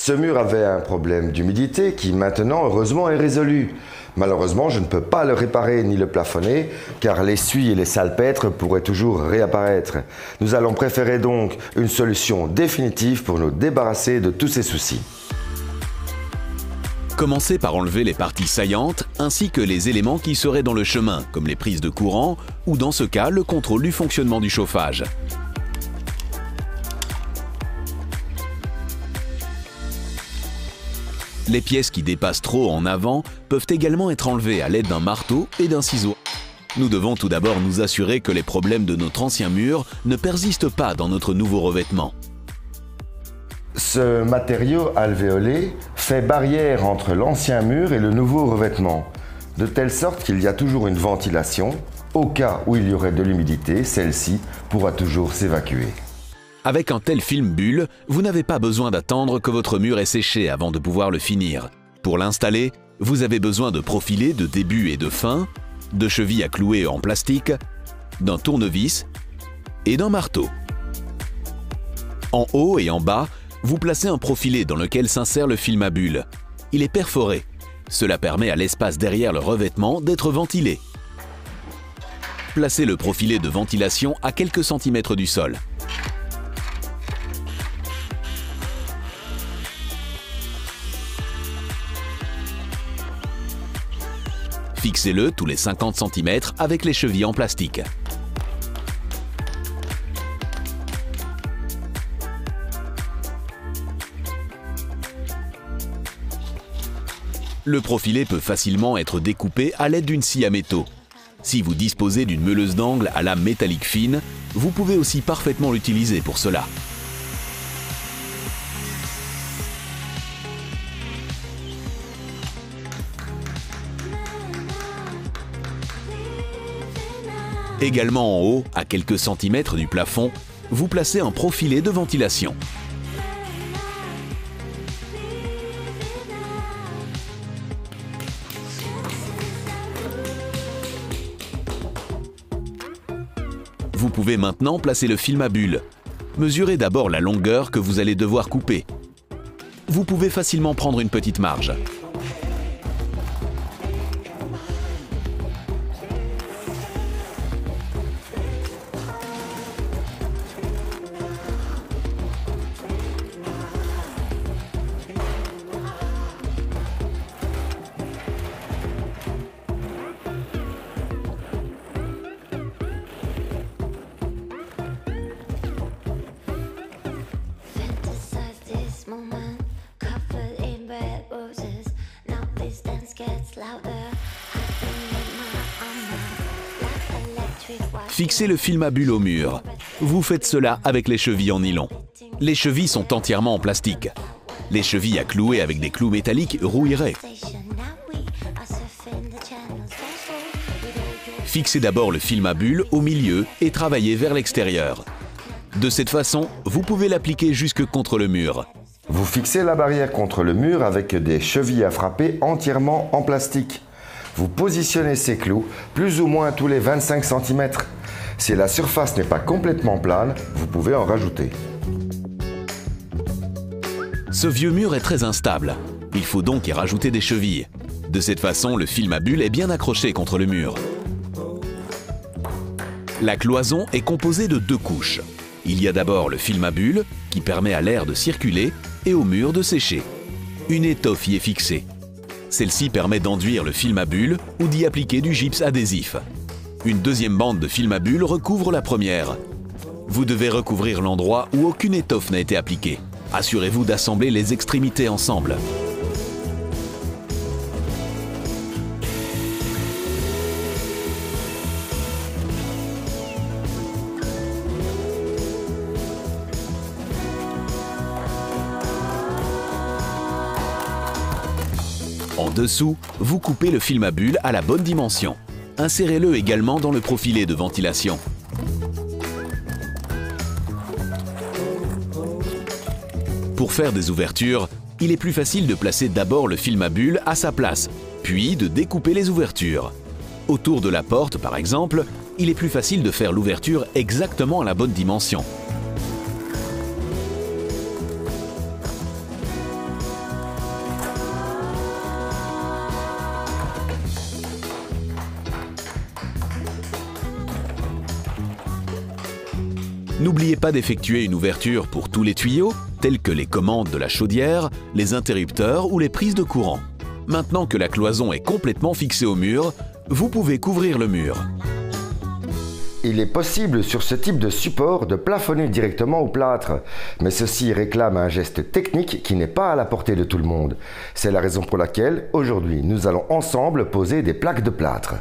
Ce mur avait un problème d'humidité qui maintenant, heureusement, est résolu. Malheureusement, je ne peux pas le réparer ni le plafonner, car l'essuie et les salpêtres pourraient toujours réapparaître. Nous allons préférer donc une solution définitive pour nous débarrasser de tous ces soucis. Commencez par enlever les parties saillantes ainsi que les éléments qui seraient dans le chemin, comme les prises de courant ou dans ce cas, le contrôle du fonctionnement du chauffage. Les pièces qui dépassent trop en avant peuvent également être enlevées à l'aide d'un marteau et d'un ciseau. Nous devons tout d'abord nous assurer que les problèmes de notre ancien mur ne persistent pas dans notre nouveau revêtement. Ce matériau alvéolé fait barrière entre l'ancien mur et le nouveau revêtement, de telle sorte qu'il y a toujours une ventilation. Au cas où il y aurait de l'humidité, celle-ci pourra toujours s'évacuer. Avec un tel film bulle, vous n'avez pas besoin d'attendre que votre mur ait séché avant de pouvoir le finir. Pour l'installer, vous avez besoin de profilés de début et de fin, de chevilles à clouer en plastique, d'un tournevis et d'un marteau. En haut et en bas, vous placez un profilé dans lequel s'insère le film à bulles. Il est perforé. Cela permet à l'espace derrière le revêtement d'être ventilé. Placez le profilé de ventilation à quelques centimètres du sol. Fixez-le tous les 50 cm avec les chevilles en plastique. Le profilé peut facilement être découpé à l'aide d'une scie à métaux. Si vous disposez d'une meuleuse d'angle à lame métallique fine, vous pouvez aussi parfaitement l'utiliser pour cela. Également en haut, à quelques centimètres du plafond, vous placez un profilé de ventilation. Vous pouvez maintenant placer le film à bulles. Mesurez d'abord la longueur que vous allez devoir couper. Vous pouvez facilement prendre une petite marge. Fixez le film à bulles au mur. Vous faites cela avec les chevilles en nylon. Les chevilles sont entièrement en plastique. Les chevilles à clouer avec des clous métalliques rouilleraient. Fixez d'abord le film à bulles au milieu et travaillez vers l'extérieur. De cette façon, vous pouvez l'appliquer jusque contre le mur. Vous fixez la barrière contre le mur avec des chevilles à frapper entièrement en plastique. Vous positionnez ces clous plus ou moins tous les 25 cm. Si la surface n'est pas complètement plane, vous pouvez en rajouter. Ce vieux mur est très instable. Il faut donc y rajouter des chevilles. De cette façon, le film à bulles est bien accroché contre le mur. La cloison est composée de 2 couches. Il y a d'abord le film à bulles, qui permet à l'air de circuler, et au mur de sécher. Une étoffe y est fixée. Celle-ci permet d'enduire le film à bulles ou d'y appliquer du gypse adhésif. Une deuxième bande de film à bulles recouvre la première. Vous devez recouvrir l'endroit où aucune étoffe n'a été appliquée. Assurez-vous d'assembler les extrémités ensemble. En dessous, vous coupez le film à bulles à la bonne dimension. Insérez-le également dans le profilé de ventilation. Pour faire des ouvertures, il est plus facile de placer d'abord le film à bulles à sa place, puis de découper les ouvertures. Autour de la porte, par exemple, il est plus facile de faire l'ouverture exactement à la bonne dimension. N'oubliez pas d'effectuer une ouverture pour tous les tuyaux, tels que les commandes de la chaudière, les interrupteurs ou les prises de courant. Maintenant que la cloison est complètement fixée au mur, vous pouvez couvrir le mur. Il est possible sur ce type de support de plafonner directement au plâtre, mais ceci réclame un geste technique qui n'est pas à la portée de tout le monde. C'est la raison pour laquelle, aujourd'hui, nous allons ensemble poser des plaques de plâtre.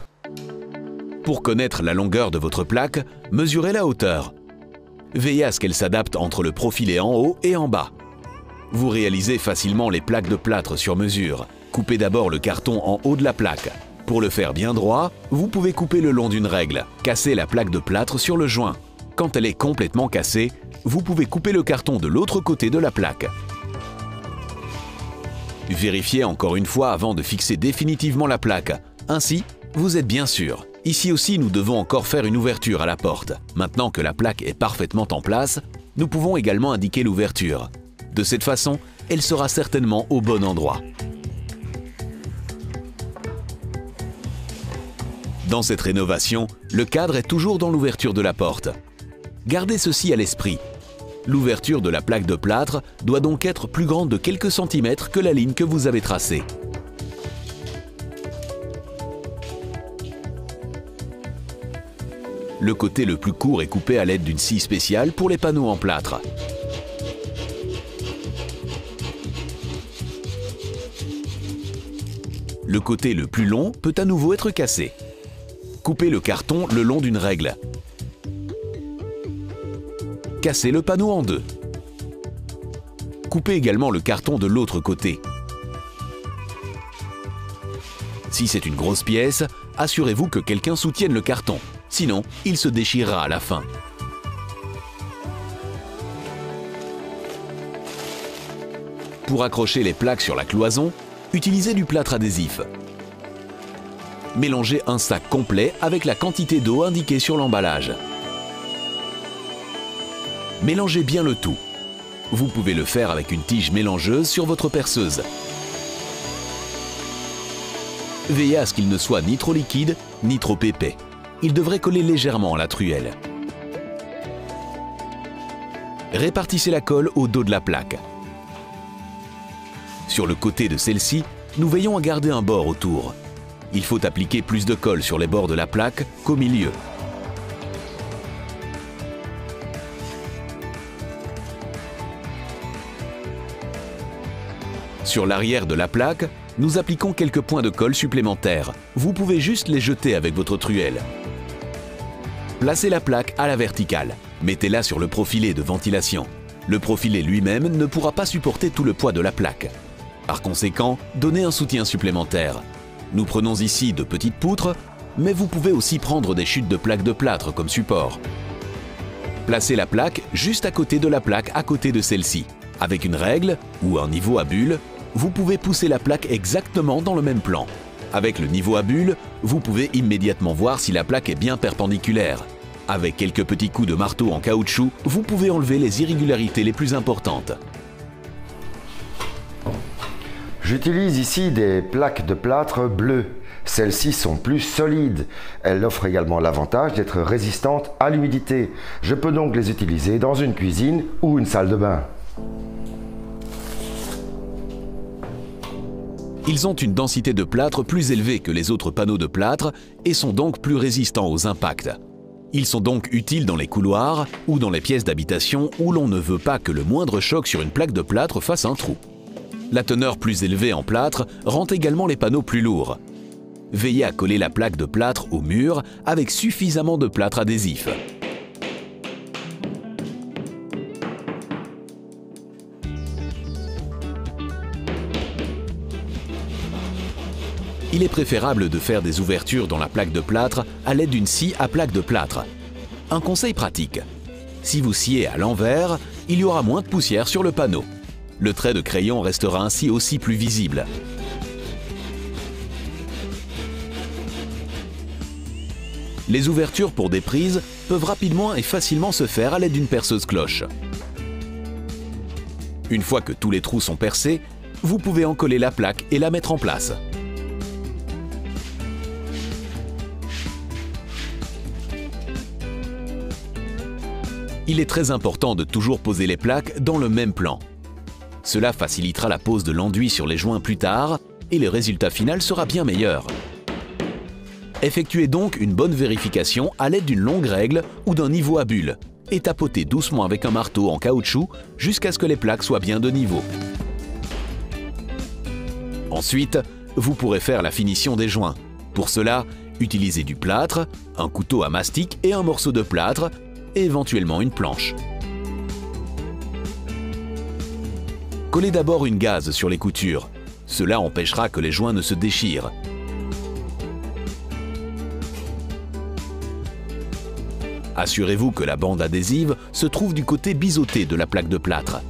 Pour connaître la longueur de votre plaque, mesurez la hauteur. Veillez à ce qu'elle s'adapte entre le profilé en haut et en bas. Vous réalisez facilement les plaques de plâtre sur mesure. Coupez d'abord le carton en haut de la plaque. Pour le faire bien droit, vous pouvez couper le long d'une règle. Cassez la plaque de plâtre sur le joint. Quand elle est complètement cassée, vous pouvez couper le carton de l'autre côté de la plaque. Vérifiez encore une fois avant de fixer définitivement la plaque. Ainsi, vous êtes bien sûr. Ici aussi, nous devons encore faire une ouverture à la porte. Maintenant que la plaque est parfaitement en place, nous pouvons également indiquer l'ouverture. De cette façon, elle sera certainement au bon endroit. Dans cette rénovation, le cadre est toujours dans l'ouverture de la porte. Gardez ceci à l'esprit. L'ouverture de la plaque de plâtre doit donc être plus grande de quelques centimètres que la ligne que vous avez tracée. Le côté le plus court est coupé à l'aide d'une scie spéciale pour les panneaux en plâtre. Le côté le plus long peut à nouveau être cassé. Coupez le carton le long d'une règle. Cassez le panneau en deux. Coupez également le carton de l'autre côté. Si c'est une grosse pièce, assurez-vous que quelqu'un soutienne le carton. Sinon, il se déchirera à la fin. Pour accrocher les plaques sur la cloison, utilisez du plâtre adhésif. Mélangez un sac complet avec la quantité d'eau indiquée sur l'emballage. Mélangez bien le tout. Vous pouvez le faire avec une tige mélangeuse sur votre perceuse. Veillez à ce qu'il ne soit ni trop liquide, ni trop épais. Il devrait coller légèrement à la truelle. Répartissez la colle au dos de la plaque. Sur le côté de celle-ci, nous veillons à garder un bord autour. Il faut appliquer plus de colle sur les bords de la plaque qu'au milieu. Sur l'arrière de la plaque, nous appliquons quelques points de colle supplémentaires. Vous pouvez juste les jeter avec votre truelle. Placez la plaque à la verticale. Mettez-la sur le profilet de ventilation. Le profilet lui-même ne pourra pas supporter tout le poids de la plaque. Par conséquent, donnez un soutien supplémentaire. Nous prenons ici de petites poutres, mais vous pouvez aussi prendre des chutes de plaques de plâtre comme support. Placez la plaque juste à côté de la plaque à côté de celle-ci. Avec une règle ou un niveau à bulles, vous pouvez pousser la plaque exactement dans le même plan. Avec le niveau à bulles, vous pouvez immédiatement voir si la plaque est bien perpendiculaire. Avec quelques petits coups de marteau en caoutchouc, vous pouvez enlever les irrégularités les plus importantes. J'utilise ici des plaques de plâtre bleues. Celles-ci sont plus solides. Elles offrent également l'avantage d'être résistantes à l'humidité. Je peux donc les utiliser dans une cuisine ou une salle de bain. Ils ont une densité de plâtre plus élevée que les autres panneaux de plâtre et sont donc plus résistants aux impacts. Ils sont donc utiles dans les couloirs ou dans les pièces d'habitation où l'on ne veut pas que le moindre choc sur une plaque de plâtre fasse un trou. La teneur plus élevée en plâtre rend également les panneaux plus lourds. Veillez à coller la plaque de plâtre au mur avec suffisamment de plâtre adhésif. Il est préférable de faire des ouvertures dans la plaque de plâtre à l'aide d'une scie à plaque de plâtre. Un conseil pratique: si vous sciez à l'envers, il y aura moins de poussière sur le panneau. Le trait de crayon restera ainsi aussi plus visible. Les ouvertures pour des prises peuvent rapidement et facilement se faire à l'aide d'une perceuse cloche. Une fois que tous les trous sont percés, vous pouvez en coller la plaque et la mettre en place. il est très important de toujours poser les plaques dans le même plan. Cela facilitera la pose de l'enduit sur les joints plus tard et le résultat final sera bien meilleur. Effectuez donc une bonne vérification à l'aide d'une longue règle ou d'un niveau à bulles et tapotez doucement avec un marteau en caoutchouc jusqu'à ce que les plaques soient bien de niveau. Ensuite, vous pourrez faire la finition des joints. Pour cela, utilisez du plâtre, un couteau à mastic et un morceau de plâtre et éventuellement une planche. Collez d'abord une gaze sur les coutures. Cela empêchera que les joints ne se déchirent. Assurez-vous que la bande adhésive se trouve du côté biseauté de la plaque de plâtre.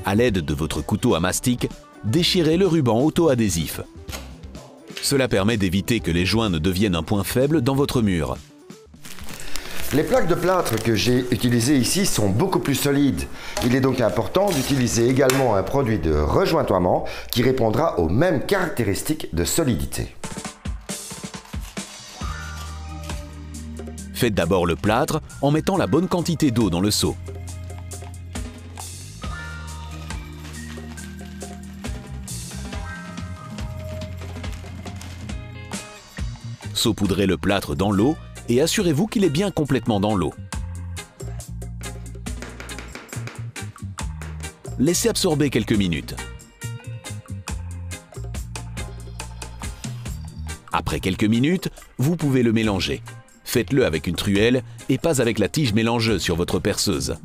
À l'aide de votre couteau à mastic, déchirez le ruban auto-adhésif. Cela permet d'éviter que les joints ne deviennent un point faible dans votre mur. Les plaques de plâtre que j'ai utilisées ici sont beaucoup plus solides. Il est donc important d'utiliser également un produit de rejointoiement qui répondra aux mêmes caractéristiques de solidité. Faites d'abord le plâtre en mettant la bonne quantité d'eau dans le seau. Saupoudrez le plâtre dans l'eau et assurez-vous qu'il est bien complètement dans l'eau. Laissez absorber quelques minutes. Après quelques minutes, vous pouvez le mélanger. Faites-le avec une truelle et pas avec la tige mélangeuse sur votre perceuse.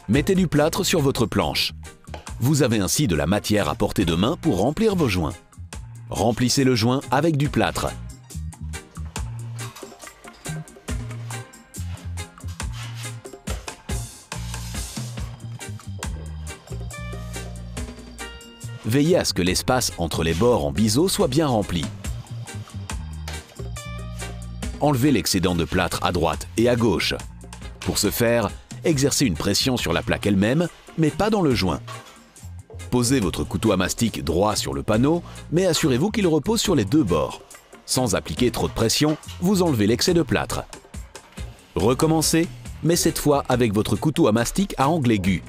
Mettez du plâtre sur votre planche. Vous avez ainsi de la matière à portée de main pour remplir vos joints. Remplissez le joint avec du plâtre. Veillez à ce que l'espace entre les bords en biseau soit bien rempli. Enlevez l'excédent de plâtre à droite et à gauche. Pour ce faire, exercez une pression sur la plaque elle-même, mais pas dans le joint. Posez votre couteau à mastic droit sur le panneau, mais assurez-vous qu'il repose sur les deux bords. Sans appliquer trop de pression, vous enlevez l'excès de plâtre. Recommencez, mais cette fois avec votre couteau à mastic à angle aigu.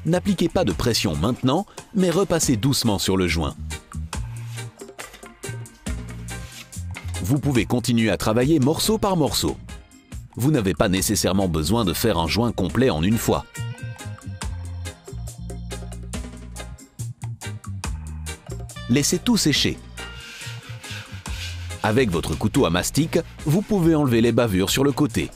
N'appliquez pas de pression maintenant, mais repassez doucement sur le joint. Vous pouvez continuer à travailler morceau par morceau. Vous n'avez pas nécessairement besoin de faire un joint complet en une fois. Laissez tout sécher. Avec votre couteau à mastic, vous pouvez enlever les bavures sur le côté.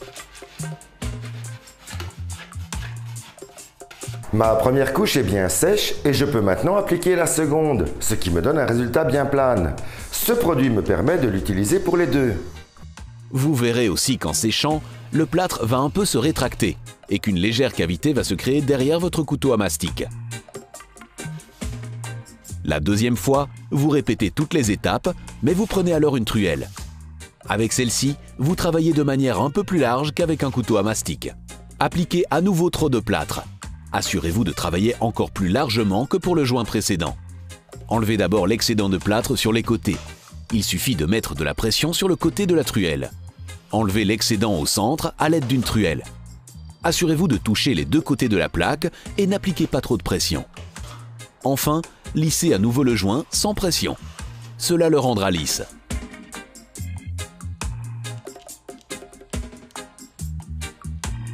Ma première couche est bien sèche et je peux maintenant appliquer la seconde, ce qui me donne un résultat bien plane. Ce produit me permet de l'utiliser pour les deux. Vous verrez aussi qu'en séchant, le plâtre va un peu se rétracter et qu'une légère cavité va se créer derrière votre couteau à mastic. La deuxième fois, vous répétez toutes les étapes, mais vous prenez alors une truelle. Avec celle-ci, vous travaillez de manière un peu plus large qu'avec un couteau à mastic. Appliquez à nouveau trop de plâtre. Assurez-vous de travailler encore plus largement que pour le joint précédent. Enlevez d'abord l'excédent de plâtre sur les côtés. Il suffit de mettre de la pression sur le côté de la truelle. Enlevez l'excédent au centre à l'aide d'une truelle. Assurez-vous de toucher les deux côtés de la plaque et n'appliquez pas trop de pression. Enfin, lissez à nouveau le joint sans pression. Cela le rendra lisse.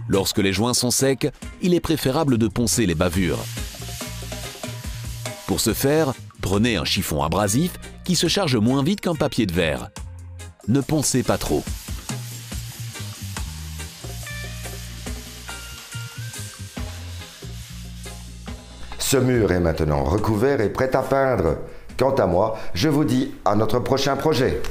Lorsque les joints sont secs, il est préférable de poncer les bavures. Pour ce faire, prenez un chiffon abrasif qui se charge moins vite qu'un papier de verre. Ne poncez pas trop. Ce mur est maintenant recouvert et prêt à peindre. Quant à moi, je vous dis à notre prochain projet.